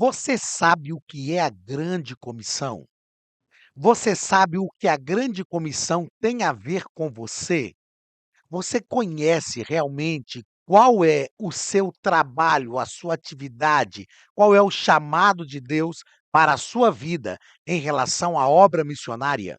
Você sabe o que é a grande comissão? Você sabe o que a grande comissão tem a ver com você? Você conhece realmente qual é o seu trabalho, a sua atividade, qual é o chamado de Deus para a sua vida em relação à obra missionária?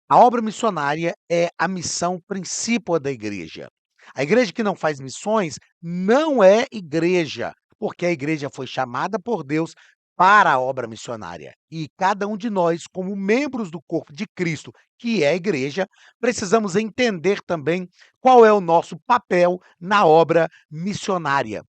A obra missionária é a missão principal da igreja. A igreja que não faz missões não é igreja, porque a igreja foi chamada por Deus para a obra missionária. E cada um de nós, como membros do corpo de Cristo, que é a igreja, precisamos entender também qual é o nosso papel na obra missionária.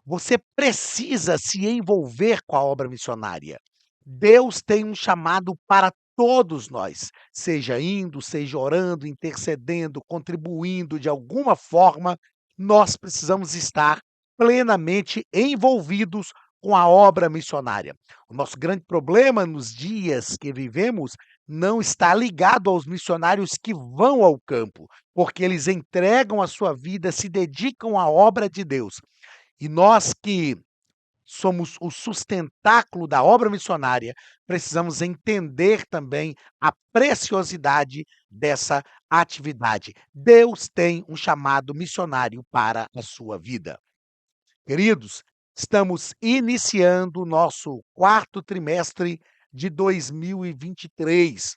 Você precisa se envolver com a obra missionária. Deus tem um chamado para todos nós, seja indo, seja orando, intercedendo, contribuindo de alguma forma, nós precisamos estar plenamente envolvidos com a obra missionária. O nosso grande problema nos dias que vivemos não está ligado aos missionários que vão ao campo, porque eles entregam a sua vida, se dedicam à obra de Deus. E nós que somos o sustentáculo da obra missionária, precisamos entender também a preciosidade dessa atividade. Deus tem um chamado missionário para a sua vida. Queridos, estamos iniciando o nosso quarto trimestre de 2023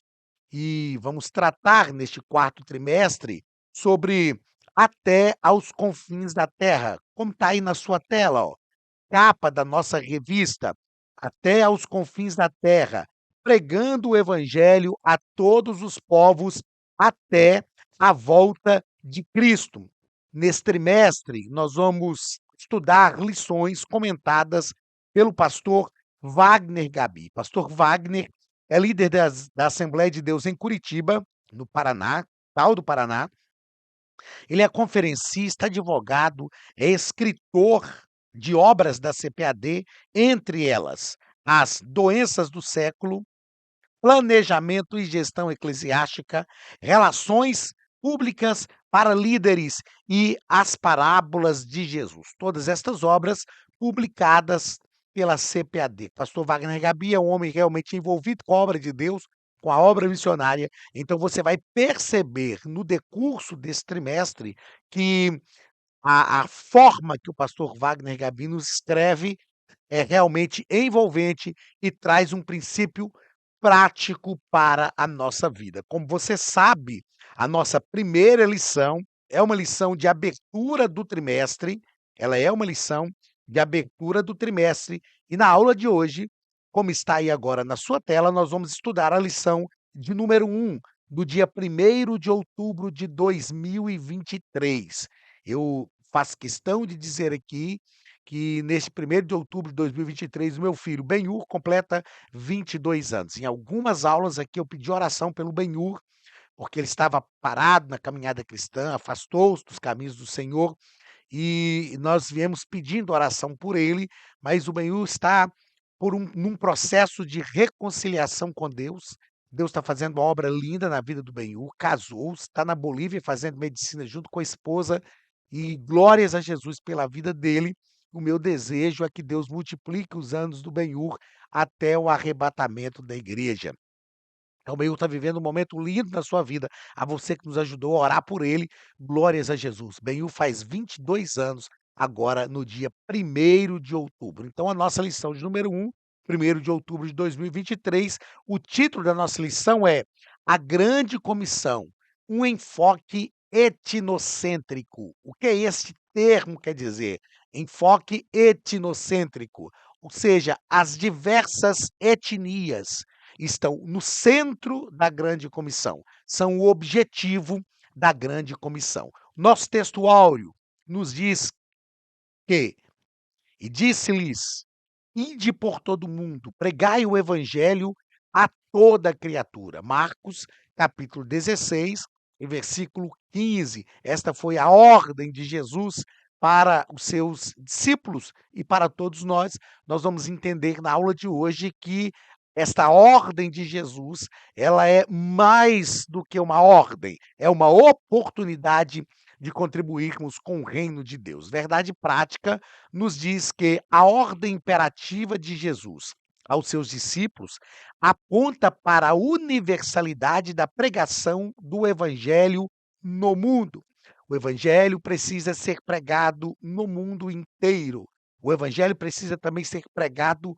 e vamos tratar neste quarto trimestre sobre até aos confins da terra, como está aí na sua tela, ó, capa da nossa revista, Até aos confins da terra, pregando o evangelho a todos os povos até a volta de Cristo. Nesse trimestre, nós vamos estudar lições comentadas pelo pastor Wagner Gabi. Pastor Wagner é líder da Assembleia de Deus em Curitiba, no Paraná, tal do Paraná. Ele é conferencista, advogado, é escritor de obras da CPAD, entre elas As Doenças do Século, Planejamento e Gestão Eclesiástica, Relações Públicas para Líderes e As Parábolas de Jesus. Todas estas obras publicadas pela CPAD. Pastor Wagner Gabi é um homem realmente envolvido com a obra de Deus, com a obra missionária. Então você vai perceber no decurso desse trimestre que a forma que o pastor Wagner Gabi nos escreve é realmente envolvente e traz um princípio prático para a nossa vida. Como você sabe, a nossa primeira lição é uma lição de abertura do trimestre, ela é uma lição de abertura do trimestre, e na aula de hoje, como está aí agora na sua tela, nós vamos estudar a lição de número 1, do dia 1º de outubro de 2023. Eu faço questão de dizer aqui que neste 1º de outubro de 2023, o meu filho Benhur completa 22 anos. Em algumas aulas aqui eu pedi oração pelo Benhur, porque ele estava parado na caminhada cristã, afastou-se dos caminhos do Senhor, e nós viemos pedindo oração por ele, mas o Benhur está num processo de reconciliação com Deus. Deus está fazendo uma obra linda na vida do Benhur, casou-se, está na Bolívia fazendo medicina junto com a esposa, e glórias a Jesus pela vida dele. O meu desejo é que Deus multiplique os anos do Benhur até o arrebatamento da igreja. Então, o Benhur está vivendo um momento lindo na sua vida. A você que nos ajudou a orar por ele, glórias a Jesus. Benhur faz 22 anos, agora no dia 1º de outubro. Então, a nossa lição de número 1, 1º de outubro de 2023, o título da nossa lição é A Grande Comissão, um enfoque etnocêntrico. O que é esse termo quer dizer? Enfoque etnocêntrico, ou seja, as diversas etnias estão no centro da grande comissão, são o objetivo da grande comissão. Nosso texto áureo nos diz que, e disse-lhes, ide por todo mundo, pregai o evangelho a toda criatura. Marcos, capítulo 16, e versículo 15. Esta foi a ordem de Jesus para os seus discípulos e para todos nós. Nós vamos entender na aula de hoje que esta ordem de Jesus, ela é mais do que uma ordem, é uma oportunidade de contribuirmos com o reino de Deus. Verdade prática nos diz que a ordem imperativa de Jesus aos seus discípulos aponta para a universalidade da pregação do evangelho no mundo. O evangelho precisa ser pregado no mundo inteiro. O evangelho precisa também ser pregado,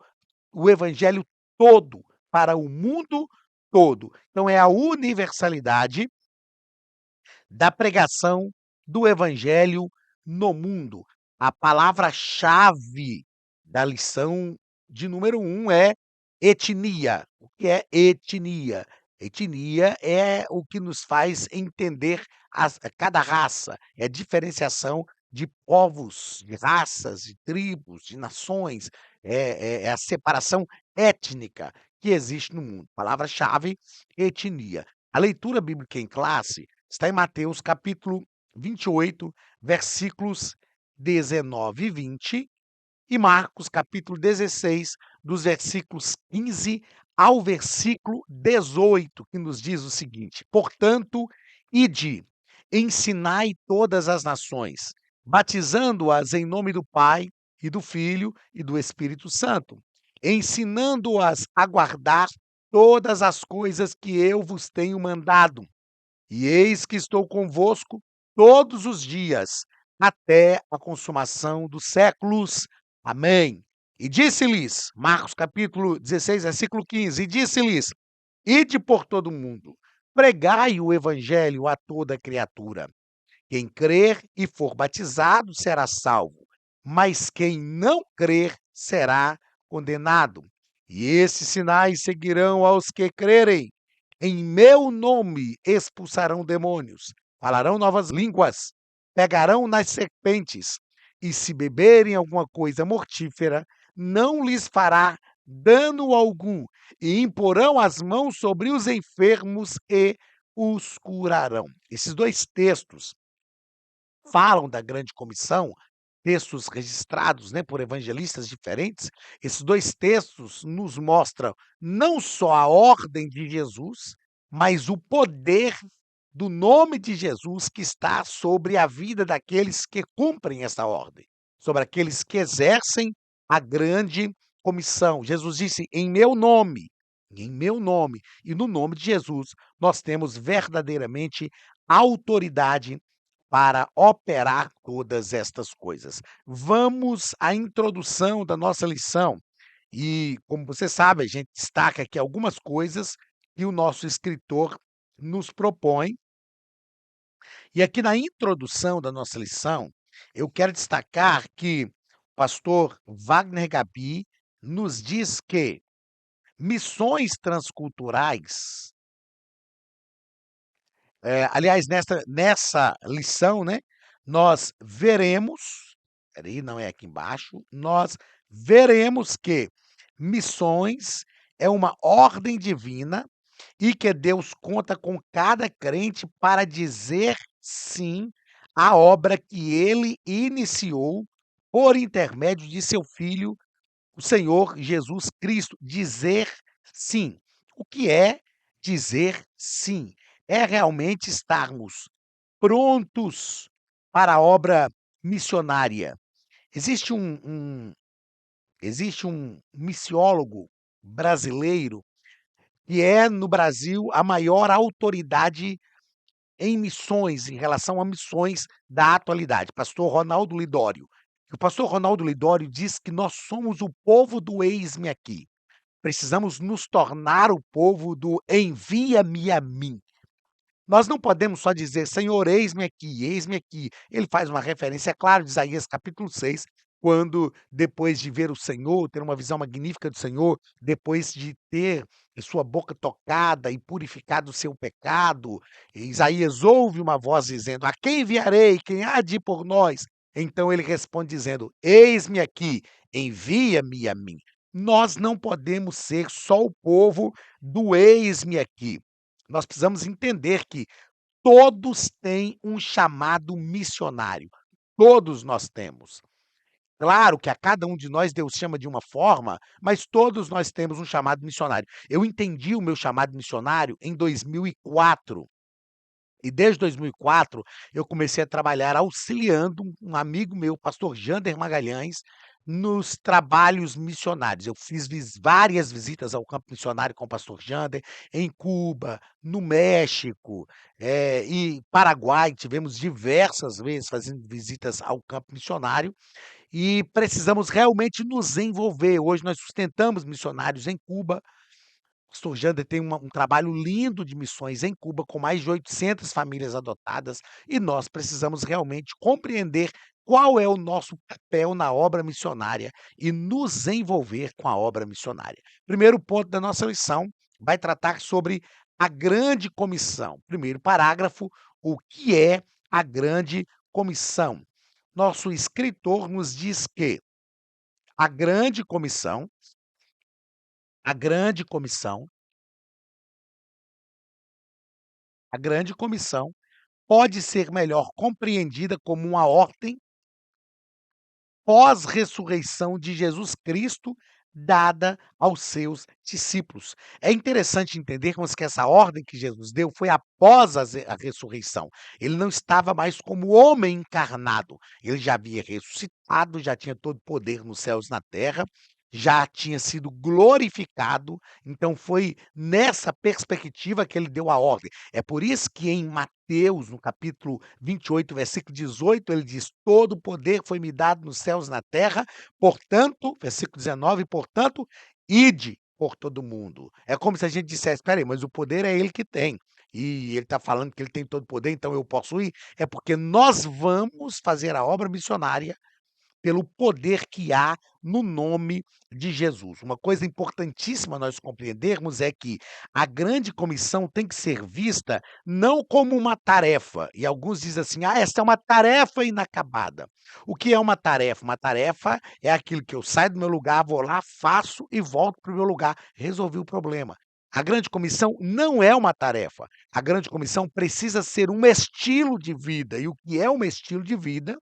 o evangelho todo, para o mundo todo. Então é a universalidade da pregação do evangelho no mundo. A palavra-chave da lição de número 1 é etnia. O que é etnia? Etnia é o que nos faz entender cada raça, é a diferenciação de povos, de raças, de tribos, de nações, é a separação étnica que existe no mundo. Palavra-chave, etnia. A leitura bíblica em classe está em Mateus capítulo 28, versículos 19 e 20, e Marcos capítulo 16, dos versículos 15 ao versículo 18, que nos diz o seguinte: Portanto, ide, ensinai todas as nações, batizando-as em nome do Pai e do Filho e do Espírito Santo, ensinando-as a guardar todas as coisas que eu vos tenho mandado. E eis que estou convosco todos os dias, até a consumação dos séculos. Amém. E disse-lhes, Marcos capítulo 16, versículo 15, e disse-lhes: Ide por todo o mundo, pregai o evangelho a toda criatura. Quem crer e for batizado será salvo, mas quem não crer será condenado. E esses sinais seguirão aos que crerem. Em meu nome expulsarão demônios, falarão novas línguas, pegarão nas serpentes, e se beberem alguma coisa mortífera, não lhes fará dano algum, e imporão as mãos sobre os enfermos e os curarão. Esses dois textos falam da grande comissão, textos registrados, né, por evangelistas diferentes. Esses dois textos nos mostram não só a ordem de Jesus, mas o poder do nome de Jesus que está sobre a vida daqueles que cumprem essa ordem, sobre aqueles que exercem a grande comissão. Jesus disse: em meu nome, e no nome de Jesus, nós temos verdadeiramente autoridade para operar todas estas coisas. Vamos à introdução da nossa lição. E, como você sabe, a gente destaca aqui algumas coisas que o nosso escritor nos propõe. E aqui na introdução da nossa lição, eu quero destacar que o pastor Wagner Gabi nos diz que missões transculturais, aliás, nessa lição, né, nós veremos, espera aí, não é aqui embaixo, nós veremos que missões é uma ordem divina e que Deus conta com cada crente para dizer sim à obra que ele iniciou por intermédio de seu Filho, o Senhor Jesus Cristo. Dizer sim. O que é dizer sim? É realmente estarmos prontos para a obra missionária. Existe um missiólogo brasileiro que é, no Brasil, a maior autoridade em missões, em relação a missões da atualidade, pastor Ronaldo Lidório. O pastor Ronaldo Lidório diz que nós somos o povo do eis-me aqui. Precisamos nos tornar o povo do envia-me a mim. Nós não podemos só dizer: "Senhor, eis-me aqui, eis-me aqui". Ele faz uma referência, é claro, de Isaías capítulo 6, quando depois de ver o Senhor, ter uma visão magnífica do Senhor, depois de ter sua boca tocada e purificado o seu pecado, Isaías ouve uma voz dizendo: "A quem enviarei? Quem há de ir por nós?" Então ele responde dizendo: "Eis-me aqui, envia-me a mim". Nós não podemos ser só o povo do eis-me aqui. Nós precisamos entender que todos têm um chamado missionário. Todos nós temos. Claro que a cada um de nós Deus chama de uma forma, mas todos nós temos um chamado missionário. Eu entendi o meu chamado missionário em 2004. E desde 2004 eu comecei a trabalhar auxiliando um amigo meu, pastor Jander Magalhães, nos trabalhos missionários. Eu fiz várias visitas ao campo missionário com o pastor Jander, em Cuba, no México, e Paraguai, tivemos diversas vezes fazendo visitas ao campo missionário, e precisamos realmente nos envolver. Hoje nós sustentamos missionários em Cuba. O pastor Jander tem um trabalho lindo de missões em Cuba, com mais de 800 famílias adotadas, e nós precisamos realmente compreender qual é o nosso papel na obra missionária e nos envolver com a obra missionária. Primeiro ponto da nossa lição vai tratar sobre a grande comissão. Primeiro parágrafo, o que é a grande comissão? Nosso escritor nos diz que a grande comissão, a grande comissão, a grande comissão pode ser melhor compreendida como uma ordem pós-ressurreição de Jesus Cristo dada aos seus discípulos. É interessante entendermos que essa ordem que Jesus deu foi após a ressurreição. Ele não estava mais como homem encarnado. Ele já havia ressuscitado, já tinha todo poder nos céus e na terra, já tinha sido glorificado. Então foi nessa perspectiva que ele deu a ordem. É por isso que em Mateus, no capítulo 28, versículo 18, ele diz: "Todo o poder foi me dado nos céus e na terra, portanto", versículo 19, "portanto, ide por todo mundo". É como se a gente dissesse: "Espera aí, mas o poder é ele que tem, e ele está falando que ele tem todo o poder, então eu posso ir?". É porque nós vamos fazer a obra missionária pelo poder que há no nome de Jesus. Uma coisa importantíssima nós compreendermos é que a grande comissão tem que ser vista não como uma tarefa, e alguns dizem assim: "Ah, essa é uma tarefa inacabada". O que é uma tarefa? Uma tarefa é aquilo que eu saio do meu lugar, vou lá, faço e volto para o meu lugar, resolvi o problema. A grande comissão não é uma tarefa, a grande comissão precisa ser um estilo de vida, e o que é um estilo de vida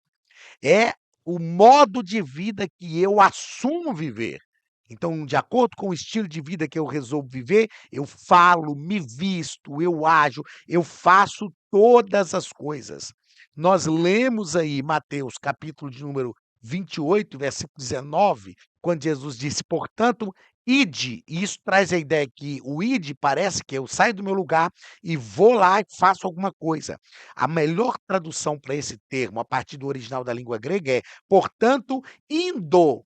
é o modo de vida que eu assumo viver. Então, de acordo com o estilo de vida que eu resolvo viver, eu falo, me visto, eu ajo, eu faço todas as coisas. Nós lemos aí Mateus, capítulo de número 28, versículo 19, quando Jesus disse: "Portanto, ide", e isso traz a ideia que o ide parece que eu saio do meu lugar e vou lá e faço alguma coisa. A melhor tradução para esse termo, a partir do original da língua grega, é: "Portanto, indo,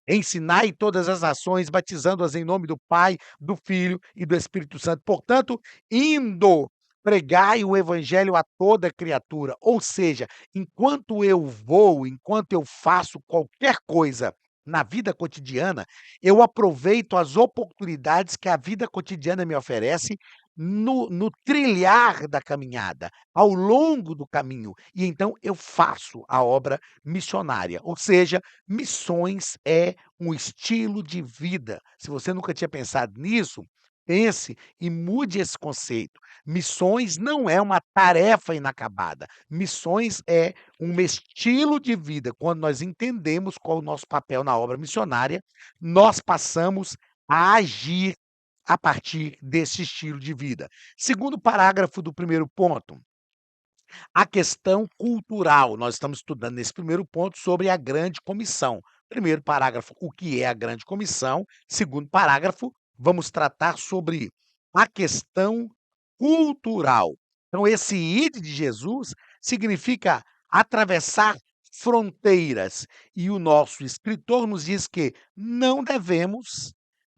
ensinai todas as nações, batizando-as em nome do Pai, do Filho e do Espírito Santo. Portanto, indo, pregai o evangelho a toda criatura". Ou seja, enquanto eu vou, enquanto eu faço qualquer coisa na vida cotidiana, eu aproveito as oportunidades que a vida cotidiana me oferece no trilhar da caminhada, ao longo do caminho, e então eu faço a obra missionária. Ou seja, missões é um estilo de vida. Se você nunca tinha pensado nisso, pense e mude esse conceito. Missões não é uma tarefa inacabada. Missões é um estilo de vida. Quando nós entendemos qual é o nosso papel na obra missionária, nós passamos a agir a partir desse estilo de vida. Segundo parágrafo do primeiro ponto, a questão cultural. Nós estamos estudando nesse primeiro ponto sobre a grande comissão. Primeiro parágrafo, o que é a grande comissão. Segundo parágrafo, vamos tratar sobre a questão cultural. Então, esse ide de Jesus significa atravessar fronteiras. E o nosso escritor nos diz que não devemos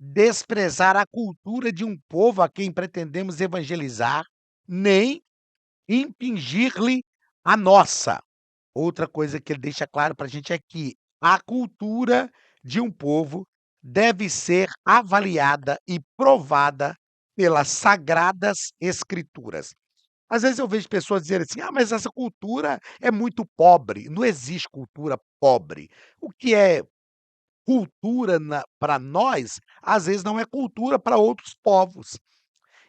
desprezar a cultura de um povo a quem pretendemos evangelizar, nem impingir-lhe a nossa. Outra coisa que ele deixa claro para a gente é que a cultura de um povo deve ser avaliada e provada pelas sagradas escrituras. Às vezes eu vejo pessoas dizerem assim: "Ah, mas essa cultura é muito pobre". Não existe cultura pobre. O que é cultura para nós, às vezes não é cultura para outros povos.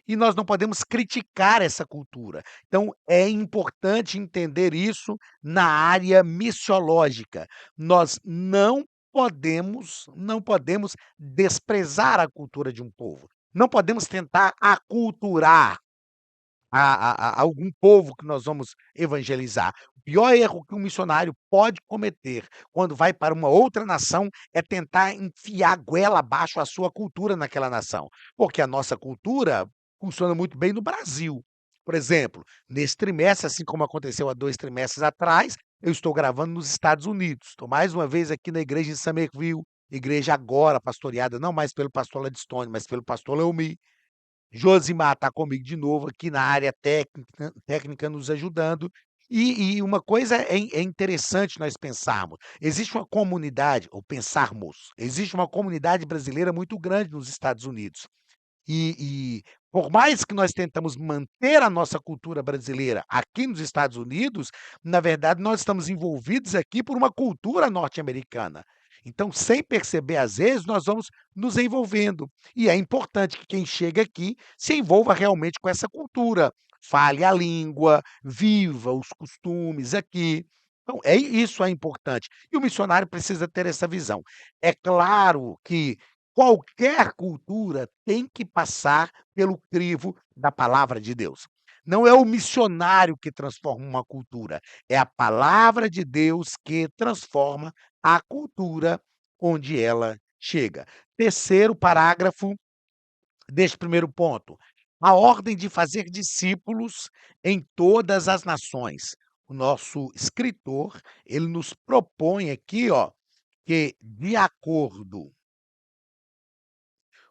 E nós não podemos criticar essa cultura. Então, é importante entender isso na área missiológica. Nós não podemos desprezar a cultura de um povo. Não podemos tentar aculturar. a algum povo que nós vamos evangelizar. O pior erro que um missionário pode cometer quando vai para uma outra nação é tentar enfiar goela abaixo a sua cultura naquela nação, porque a nossa cultura funciona muito bem no Brasil. Por exemplo, nesse trimestre, assim como aconteceu há 2 trimestres atrás, eu estou gravando nos Estados Unidos. Estou mais uma vez aqui na igreja em Summerville, igreja agora pastoreada não mais pelo pastor Ladstone, mas pelo pastor Leomi. Josimar está comigo de novo aqui na área técnica nos ajudando. E uma coisa é interessante nós pensarmos, existe uma comunidade ou pensarmos, existe uma comunidade brasileira muito grande nos Estados Unidos. E por mais que nós tentamos manter a nossa cultura brasileira aqui nos Estados Unidos, na verdade nós estamos envolvidos aqui por uma cultura norte-americana. Então, sem perceber, às vezes, nós vamos nos envolvendo. E é importante que quem chega aqui se envolva realmente com essa cultura, fale a língua, viva os costumes aqui. Então, isso é importante. E o missionário precisa ter essa visão. É claro que qualquer cultura tem que passar pelo crivo da palavra de Deus. Não é o missionário que transforma uma cultura, é a palavra de Deus que transforma a cultura onde ela chega. Terceiro parágrafo deste primeiro ponto, a ordem de fazer discípulos em todas as nações. O nosso escritor, ele nos propõe aqui, ó, que de acordo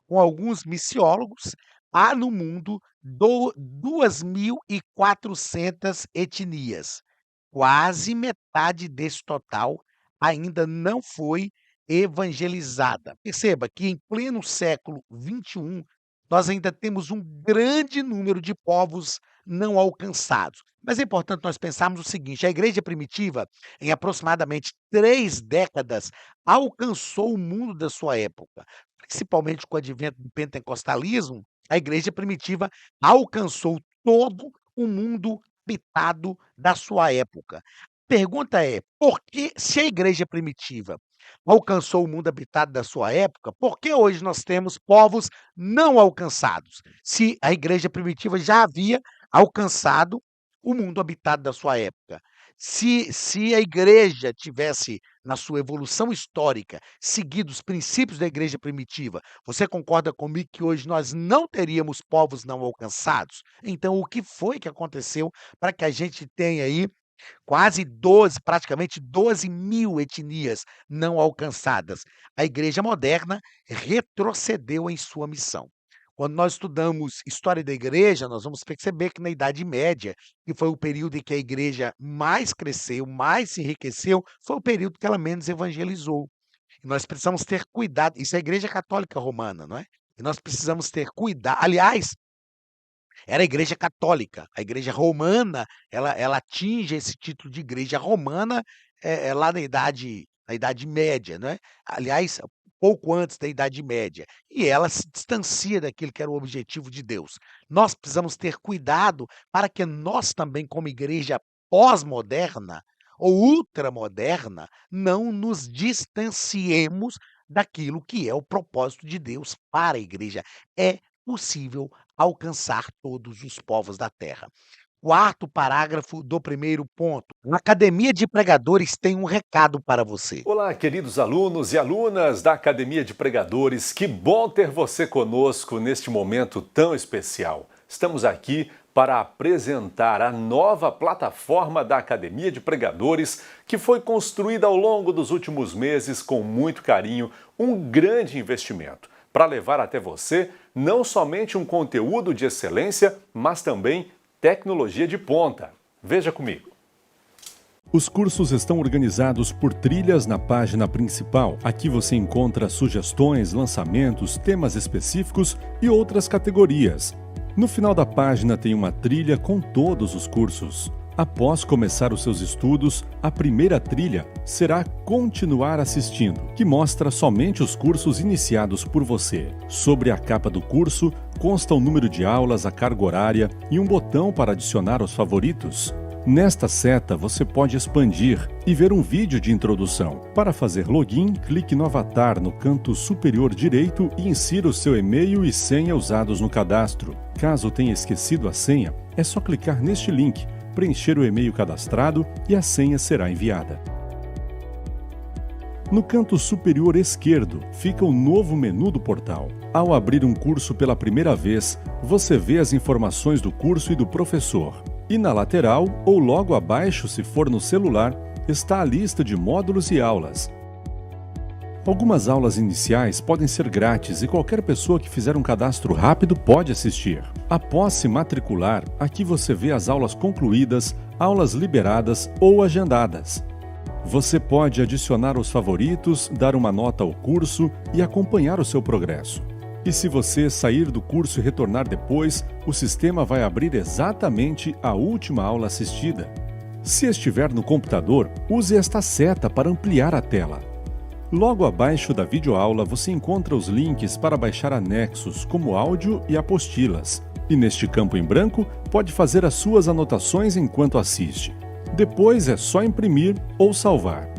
com alguns missiólogos, há no mundo 2.400 etnias. Quase metade desse total ainda não foi evangelizada. Perceba que em pleno século XXI, nós ainda temos um grande número de povos não alcançados. Mas é importante nós pensarmos o seguinte: a igreja primitiva, em aproximadamente 3 décadas, alcançou o mundo da sua época. Principalmente com o advento do pentecostalismo, a igreja primitiva alcançou todo o mundo habitado da sua época. Pergunta é: por que, se a igreja primitiva alcançou o mundo habitado da sua época, por que hoje nós temos povos não alcançados? Se a igreja primitiva já havia alcançado o mundo habitado da sua época. Se a igreja tivesse, na sua evolução histórica, seguido os princípios da igreja primitiva, você concorda comigo que hoje nós não teríamos povos não alcançados? Então, o que foi que aconteceu para que a gente tenha aí quase 12, praticamente 12.000 etnias não alcançadas? A igreja moderna retrocedeu em sua missão. Quando nós estudamos história da igreja, nós vamos perceber que na Idade Média, que foi o período em que a igreja mais cresceu, mais se enriqueceu, foi o período que ela menos evangelizou. E nós precisamos ter cuidado, isso é a Igreja Católica Romana, não é? E nós precisamos ter cuidado. Aliás, era a igreja católica, a igreja romana, ela atinge esse título de igreja romana, lá na idade média, né. Aliás, pouco antes da idade média, e ela se distancia daquilo que era o objetivo de Deus. Nós precisamos ter cuidado para que nós também, como igreja pós-moderna ou ultramoderna, não nos distanciemos daquilo que é o propósito de Deus para a igreja. É possível alcançar todos os povos da terra. Quarto parágrafo do primeiro ponto. A Academia de Pregadores tem um recado para você. Olá, queridos alunos e alunas da Academia de Pregadores, que bom ter você conosco neste momento tão especial. Estamos aqui para apresentar a nova plataforma da Academia de Pregadores, que foi construída ao longo dos últimos meses com muito carinho, um grande investimento, para levar até você não somente um conteúdo de excelência, mas também tecnologia de ponta. Veja comigo. Os cursos estão organizados por trilhas na página principal. Aqui você encontra sugestões, lançamentos, temas específicos e outras categorias. No final da página tem uma trilha com todos os cursos. Após começar os seus estudos, a primeira trilha será Continuar assistindo, que mostra somente os cursos iniciados por você. Sobre a capa do curso, consta o número de aulas, a carga horária e um botão para adicionar os favoritos. Nesta seta, você pode expandir e ver um vídeo de introdução. Para fazer login, clique no avatar no canto superior direito e insira o seu e-mail e senha usados no cadastro. Caso tenha esquecido a senha, é só clicar neste link, preencher o e-mail cadastrado e a senha será enviada. No canto superior esquerdo fica o novo menu do portal. Ao abrir um curso pela primeira vez, você vê as informações do curso e do professor. E na lateral, ou logo abaixo se for no celular, está a lista de módulos e aulas. Algumas aulas iniciais podem ser grátis e qualquer pessoa que fizer um cadastro rápido pode assistir. Após se matricular, aqui você vê as aulas concluídas, aulas liberadas ou agendadas. Você pode adicionar os favoritos, dar uma nota ao curso e acompanhar o seu progresso. E se você sair do curso e retornar depois, o sistema vai abrir exatamente a última aula assistida. Se estiver no computador, use esta seta para ampliar a tela. Logo abaixo da videoaula você encontra os links para baixar anexos, como áudio e apostilas. E neste campo em branco, pode fazer as suas anotações enquanto assiste. Depois é só imprimir ou salvar.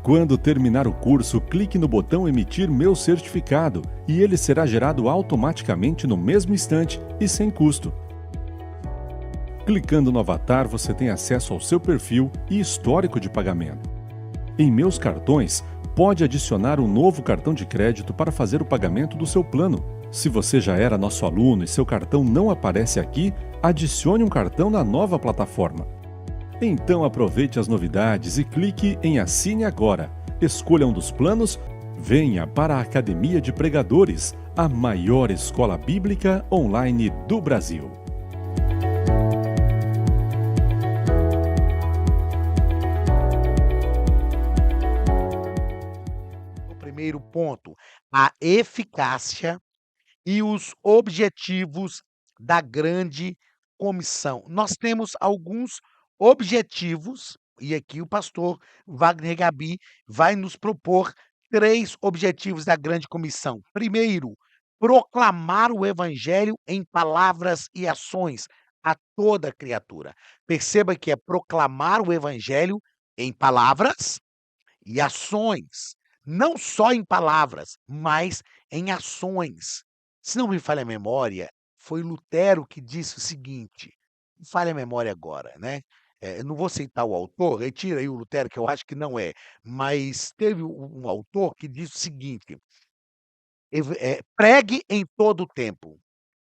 Quando terminar o curso, clique no botão Emitir meu certificado e ele será gerado automaticamente no mesmo instante e sem custo. Clicando no avatar, você tem acesso ao seu perfil e histórico de pagamento. Em Meus Cartões, pode adicionar um novo cartão de crédito para fazer o pagamento do seu plano. Se você já era nosso aluno e seu cartão não aparece aqui, adicione um cartão na nova plataforma. Então aproveite as novidades e clique em Assine Agora. Escolha um dos planos, venha para a Academia de Pregadores, a maior escola bíblica online do Brasil. O primeiro ponto, a eficácia e os objetivos da grande comissão. Nós temos alguns objetivos, e aqui o pastor Wagner Gabi vai nos propor 3 objetivos da grande comissão. Primeiro, proclamar o evangelho em palavras e ações a toda criatura. Perceba que é proclamar o evangelho em palavras e ações, não só em palavras, mas em ações. Se não me falha a memória, foi Lutero que disse o seguinte, me falha a memória agora, né, não vou citar o autor, retira aí o Lutero, que eu acho que não é, mas teve um autor que disse o seguinte: "Pregue em todo o tempo,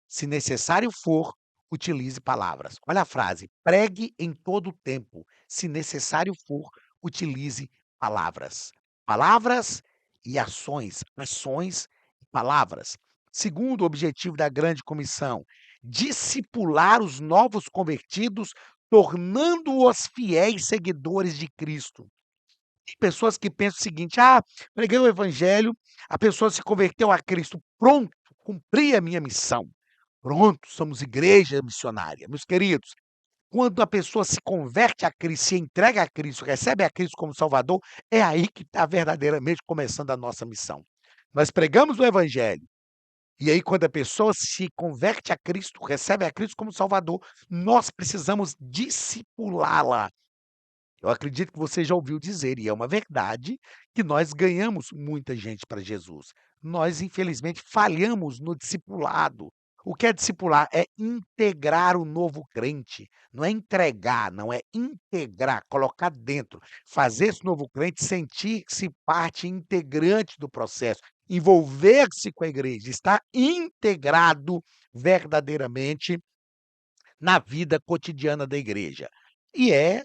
se necessário for, utilize palavras". Olha a frase, pregue em todo o tempo, se necessário for, utilize palavras. Palavras e ações, ações e palavras. Segundo objetivo da grande comissão, discipular os novos convertidos, tornando-os fiéis seguidores de Cristo. Tem pessoas que pensam o seguinte: "Ah, preguei o evangelho, a pessoa se converteu a Cristo, pronto, cumpri a minha missão. Pronto, somos igreja missionária". Meus queridos, quando a pessoa se converte a Cristo, se entrega a Cristo, recebe a Cristo como Salvador, é aí que está verdadeiramente começando a nossa missão. Nós pregamos o evangelho, e aí quando a pessoa se converte a Cristo, recebe a Cristo como Salvador, nós precisamos discipulá-la. Eu acredito que você já ouviu dizer, e é uma verdade, que nós ganhamos muita gente para Jesus. Nós, infelizmente, falhamos no discipulado. O que é discipular? É integrar o novo crente, não é entregar, não é integrar, colocar dentro, fazer esse novo crente sentir-se parte integrante do processo, envolver-se com a igreja, estar integrado verdadeiramente na vida cotidiana da igreja. E é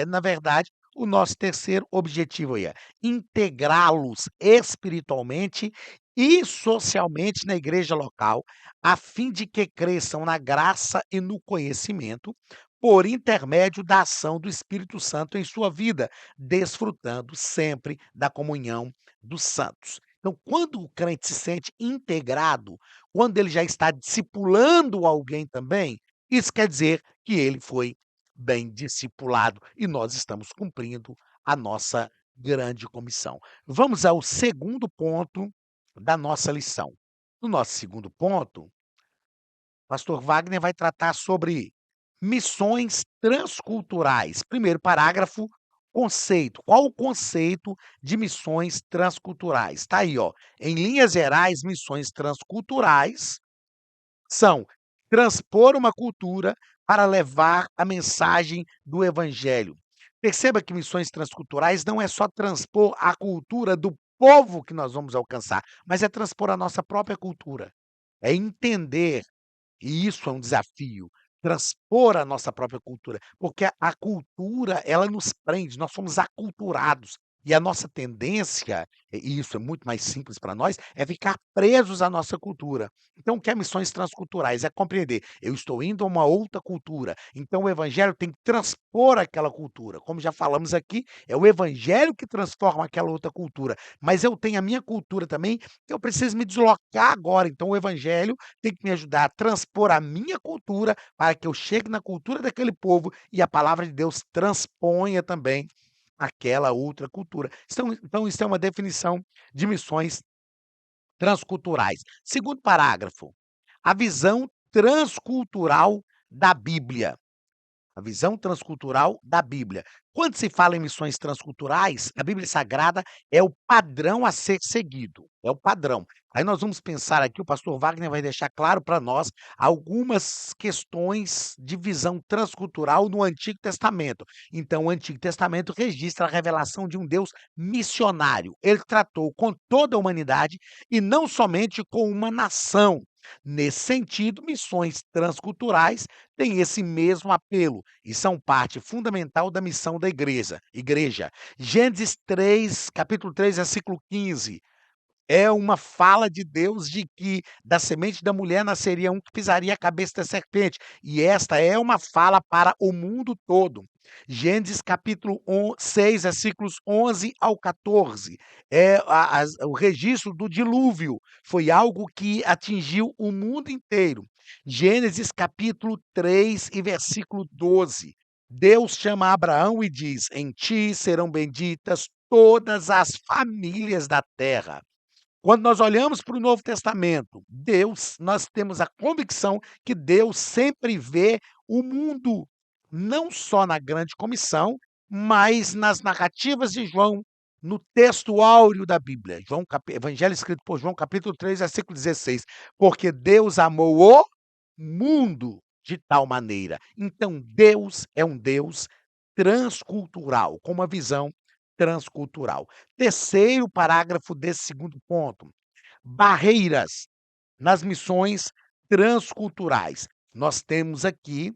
na verdade, o nosso terceiro objetivo aí é integrá-los espiritualmente e socialmente na igreja local, a fim de que cresçam na graça e no conhecimento, por intermédio da ação do Espírito Santo em sua vida, desfrutando sempre da comunhão dos santos. Então, quando o crente se sente integrado, quando ele já está discipulando alguém também, isso quer dizer que ele foi bem discipulado e nós estamos cumprindo a nossa grande comissão. Vamos ao segundo ponto da nossa lição. No nosso segundo ponto, pastor Wagner vai tratar sobre Missões transculturais. Primeiro parágrafo, conceito. Qual o conceito de missões transculturais? Está aí, ó. Em linhas gerais, missões transculturais são transpor uma cultura para levar a mensagem do evangelho. Perceba que missões transculturais não é só transpor a cultura do povo que nós vamos alcançar, mas é transpor a nossa própria cultura. É entender, e isso é um desafio, transpor a nossa própria cultura, porque a cultura, ela nos prende, nós somos aculturados. E a nossa tendência, e isso é muito mais simples para nós, é ficar presos à nossa cultura. Então, o que é missões transculturais? É compreender, eu estou indo a uma outra cultura, então o evangelho tem que transpor aquela cultura. Como já falamos aqui, é o evangelho que transforma aquela outra cultura, mas eu tenho a minha cultura também, que eu preciso me deslocar agora, então o evangelho tem que me ajudar a transpor a minha cultura para que eu chegue na cultura daquele povo e a palavra de Deus transponha também aquela outra cultura. Então isso é uma definição de missões transculturais. Segundo parágrafo, a visão transcultural da Bíblia. A visão transcultural da Bíblia. Quando se fala em missões transculturais, a Bíblia Sagrada é o padrão a ser seguido, é o padrão. Aí nós vamos pensar aqui, o pastor Wagner vai deixar claro para nós algumas questões de visão transcultural no Antigo Testamento. Então, o Antigo Testamento registra a revelação de um Deus missionário. Ele tratou com toda a humanidade e não somente com uma nação. Nesse sentido, missões transculturais têm esse mesmo apelo e são parte fundamental da missão da igreja. Gênesis 3, capítulo 3, versículo 15, é uma fala de Deus de que da semente da mulher nasceria um que pisaria a cabeça da serpente, e esta é uma fala para o mundo todo. Gênesis capítulo 6, versículos 11 ao 14, o registro do dilúvio, foi algo que atingiu o mundo inteiro. Gênesis capítulo 3 e versículo 12, Deus chama Abraão e diz: "Em ti serão benditas todas as famílias da terra". Quando nós olhamos para o Novo Testamento, Deus, nós temos a convicção que Deus sempre vê o mundo, não só na grande comissão, mas nas narrativas de João, no texto áureo da Bíblia. Evangelho escrito por João, capítulo 3, versículo 16. Porque Deus amou o mundo de tal maneira. Então, Deus é um Deus transcultural, com uma visão transcultural. Terceiro parágrafo desse segundo ponto, barreiras nas missões transculturais. Nós temos aqui,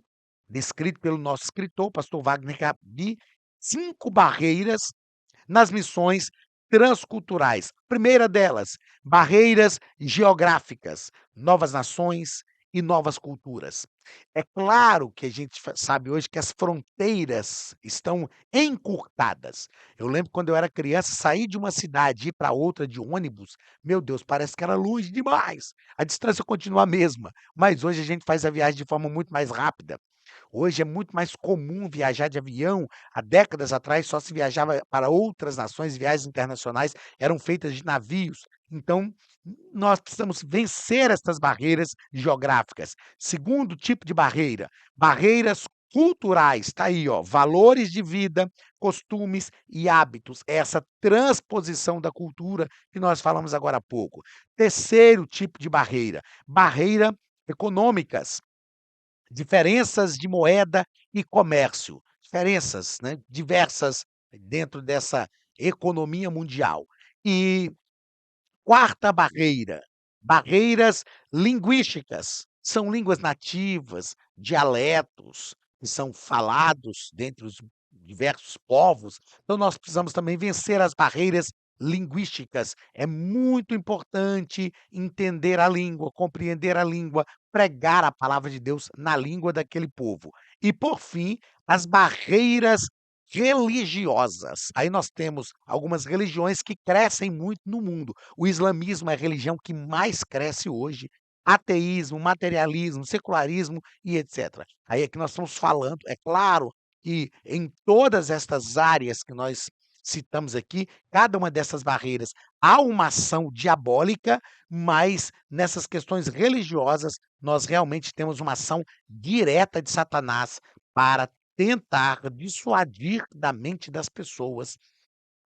descrito pelo nosso escritor, pastor Wagner Gabi, 5 barreiras nas missões transculturais. Primeira delas, barreiras geográficas, novas nações e novas culturas. É claro que a gente sabe hoje que as fronteiras estão encurtadas. Eu lembro quando eu era criança, sair de uma cidade e ir para outra de ônibus, meu Deus, parece que era longe demais. A distância continua a mesma, mas hoje a gente faz a viagem de forma muito mais rápida. Hoje é muito mais comum viajar de avião. Há décadas atrás só se viajava para outras nações, viagens internacionais eram feitas de navios. Então, nós precisamos vencer essas barreiras geográficas. Segundo tipo de barreira, barreiras culturais, está aí, ó, valores de vida, costumes e hábitos. Essa transposição da cultura que nós falamos agora há pouco. Terceiro tipo de barreira, barreira econômicas. Diferenças de moeda e comércio, diferenças, né, diversas dentro dessa economia mundial. E quarta barreira, barreiras linguísticas. São línguas nativas, dialetos que são falados dentre os diversos povos. Então nós precisamos também vencer as barreiras linguísticas. É muito importante entender a língua, compreender a língua, pregar a palavra de Deus na língua daquele povo. E por fim, as barreiras religiosas. Aí nós temos algumas religiões que crescem muito no mundo. O islamismo é a religião que mais cresce hoje, ateísmo, materialismo, secularismo e etc. Aí é que nós estamos falando, é claro que em todas estas áreas que nós citamos aqui, cada uma dessas barreiras há uma ação diabólica, mas nessas questões religiosas, nós realmente temos uma ação direta de Satanás para tentar dissuadir da mente das pessoas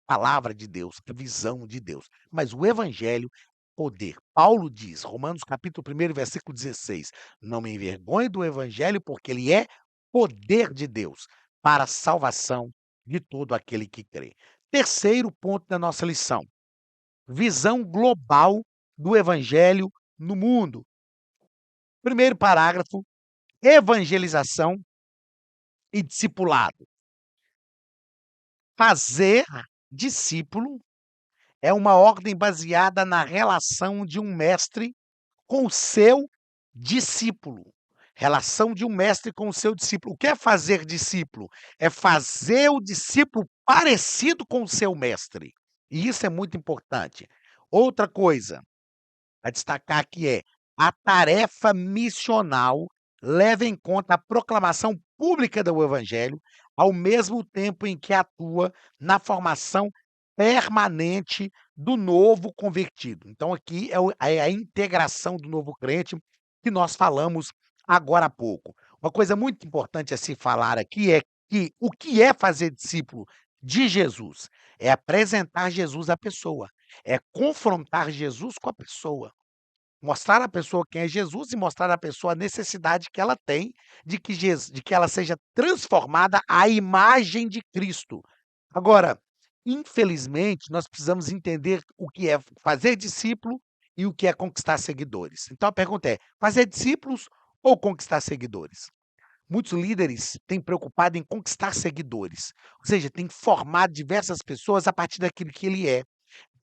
a palavra de Deus, a visão de Deus. Mas o evangelho é poder. Paulo diz, Romanos capítulo 1, versículo 16: "Não me envergonhe do evangelho, porque ele é poder de Deus para a salvação de todo aquele que crê". Terceiro ponto da nossa lição: visão global do evangelho no mundo. Primeiro parágrafo: evangelização e discipulado. Fazer discípulo é uma ordem baseada na relação de um mestre com o seu discípulo. Relação de um mestre com o seu discípulo. O que é fazer discípulo? É fazer o discípulo parecido com o seu mestre. E isso é muito importante. Outra coisa a destacar aqui é a tarefa missional leva em conta a proclamação pública do evangelho, ao mesmo tempo em que atua na formação permanente do novo convertido. Então aqui é a integração do novo crente que nós falamos agora há pouco. Uma coisa muito importante a se falar aqui é que o que é fazer discípulo de Jesus? É apresentar Jesus à pessoa, é confrontar Jesus com a pessoa. Mostrar à pessoa quem é Jesus e mostrar à pessoa a necessidade que ela tem de que ela seja transformada à imagem de Cristo. Agora, infelizmente, nós precisamos entender o que é fazer discípulo e o que é conquistar seguidores. Então a pergunta é: fazer discípulos ou conquistar seguidores? Muitos líderes têm preocupado em conquistar seguidores, ou seja, têm formado diversas pessoas a partir daquilo que ele é.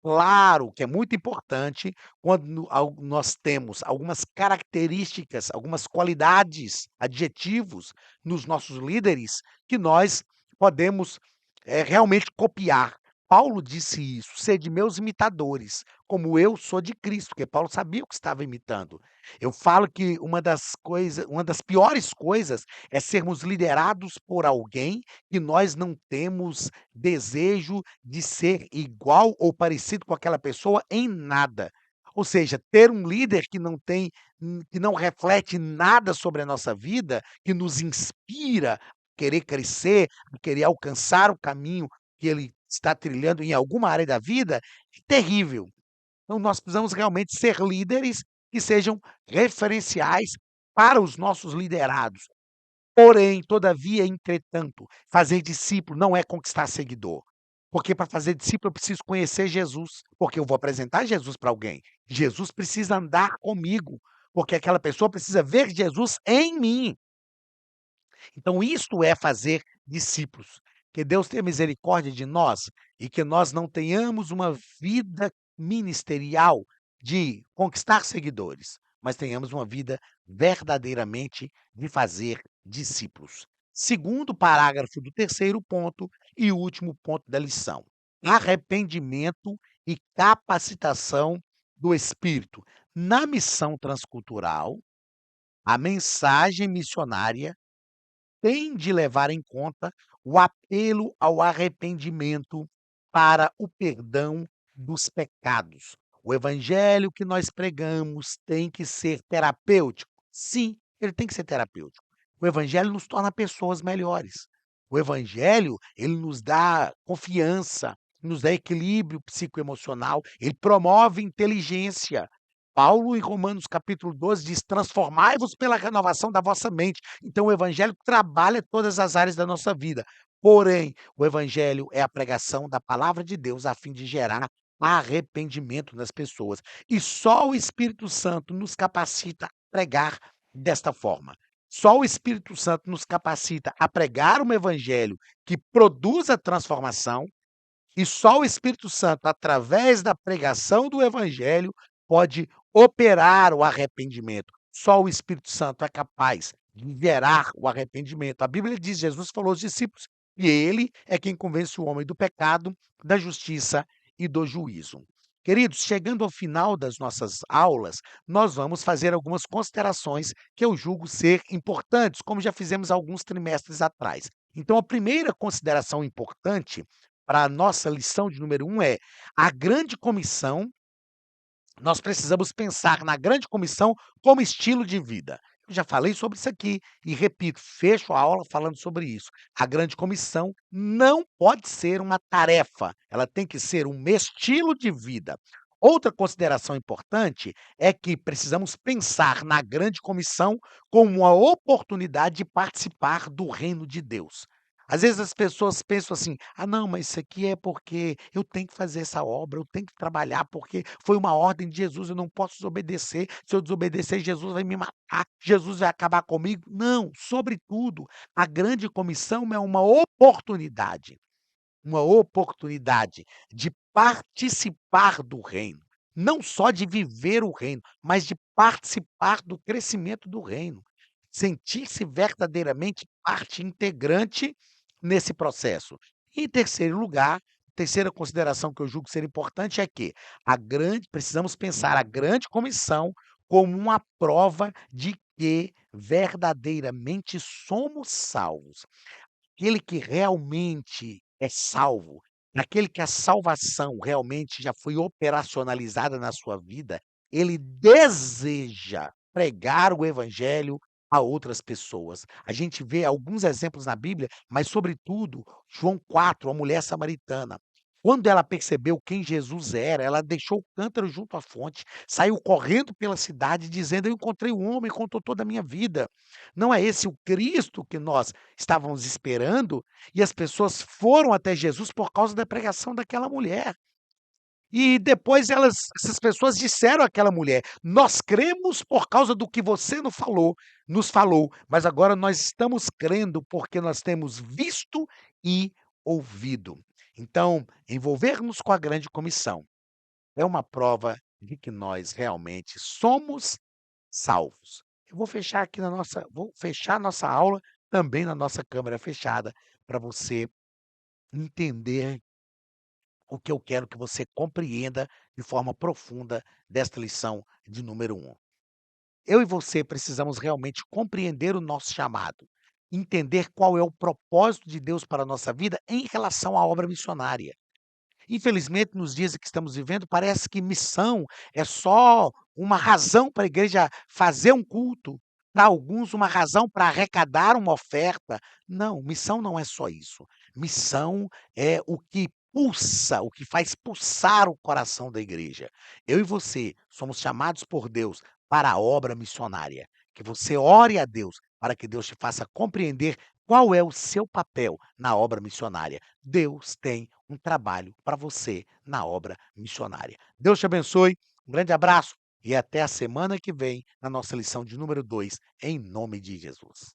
Claro que é muito importante quando nós temos algumas características, algumas qualidades, adjetivos nos nossos líderes que nós podemos, realmente copiar. Paulo disse isso: "Sede meus imitadores, como eu sou de Cristo", porque Paulo sabia o que estava imitando. Eu falo que uma das piores coisas é sermos liderados por alguém que nós não temos desejo de ser igual ou parecido com aquela pessoa em nada. Ou seja, ter um líder que não tem que não reflete nada sobre a nossa vida, que nos inspira a querer crescer, a querer alcançar o caminho que ele está trilhando em alguma área da vida, é terrível. Então nós precisamos realmente ser líderes que sejam referenciais para os nossos liderados. Porém, todavia, entretanto, fazer discípulo não é conquistar seguidor. Porque para fazer discípulo eu preciso conhecer Jesus, porque eu vou apresentar Jesus para alguém. Jesus precisa andar comigo, porque aquela pessoa precisa ver Jesus em mim. Então, isto é fazer discípulos. Que Deus tenha misericórdia de nós e que nós não tenhamos uma vida ministerial de conquistar seguidores, mas tenhamos uma vida verdadeiramente de fazer discípulos. Segundo parágrafo do terceiro ponto e último ponto da lição: arrependimento e capacitação do espírito. Na missão transcultural, a mensagem missionária tem de levar em conta o apelo ao arrependimento para o perdão dos pecados. O evangelho que nós pregamos tem que ser terapêutico? Sim, ele tem que ser terapêutico. O evangelho nos torna pessoas melhores. O evangelho, ele nos dá confiança, nos dá equilíbrio psicoemocional, ele promove inteligência. Paulo, em Romanos capítulo 12, diz: "Transformai-vos pela renovação da vossa mente". Então o evangelho trabalha todas as áreas da nossa vida. Porém, o evangelho é a pregação da palavra de Deus a fim de gerar arrependimento nas pessoas. E só o Espírito Santo nos capacita a pregar desta forma. Só o Espírito Santo nos capacita a pregar um evangelho que produza transformação, e só o Espírito Santo, através da pregação do evangelho, pode operar o arrependimento. Só o Espírito Santo é capaz de gerar o arrependimento. A Bíblia diz, Jesus falou aos discípulos, e ele é quem convence o homem do pecado, da justiça e do juízo. Queridos, chegando ao final das nossas aulas, nós vamos fazer algumas considerações que eu julgo ser importantes, como já fizemos alguns trimestres atrás. Então, a primeira consideração importante para a nossa lição de número um é: a grande comissão nós precisamos pensar na grande comissão como estilo de vida. Eu já falei sobre isso aqui e repito, fecho a aula falando sobre isso. A grande comissão não pode ser uma tarefa, ela tem que ser um estilo de vida. Outra consideração importante é que precisamos pensar na grande comissão como uma oportunidade de participar do reino de Deus. Às vezes as pessoas pensam assim: "Ah, não, mas isso aqui é porque eu tenho que fazer essa obra, eu tenho que trabalhar, porque foi uma ordem de Jesus, eu não posso desobedecer. Se eu desobedecer, Jesus vai me matar, Jesus vai acabar comigo". Não, sobretudo, a grande comissão é uma oportunidade de participar do reino, não só de viver o reino, mas de participar do crescimento do reino, sentir-se verdadeiramente parte integrante nesse processo. E em terceiro lugar, terceira consideração que eu julgo ser importante é que a grande precisamos pensar a grande comissão como uma prova de que verdadeiramente somos salvos. Aquele que realmente é salvo, aquele que a salvação realmente já foi operacionalizada na sua vida, ele deseja pregar o evangelho a outras pessoas. A gente vê alguns exemplos na Bíblia, mas sobretudo João 4, a mulher samaritana. Quando ela percebeu quem Jesus era, ela deixou o cântaro junto à fonte, saiu correndo pela cidade dizendo: "Eu encontrei um homem que contou toda a minha vida". Não é esse o Cristo que nós estávamos esperando? E as pessoas foram até Jesus por causa da pregação daquela mulher. E depois essas pessoas disseram àquela mulher: "Nós cremos por causa do que você nos falou, mas agora nós estamos crendo porque nós temos visto e ouvido". Então, envolver-nos com a grande comissão é uma prova de que nós realmente somos salvos. Eu vou fechar a nossa aula também na nossa câmera fechada, para você entender o que eu quero que você compreenda de forma profunda desta lição de número um. Eu e você precisamos realmente compreender o nosso chamado, entender qual é o propósito de Deus para a nossa vida em relação à obra missionária. Infelizmente, nos dias em que estamos vivendo, parece que missão é só uma razão para a igreja fazer um culto, para alguns uma razão para arrecadar uma oferta. Não, missão não é só isso. Missão é o que pulsa, o que faz pulsar o coração da igreja. Eu e você somos chamados por Deus para a obra missionária. Que você ore a Deus para que Deus te faça compreender qual é o seu papel na obra missionária. Deus tem um trabalho para você na obra missionária. Deus te abençoe, um grande abraço e até a semana que vem na nossa lição de número 2, em nome de Jesus.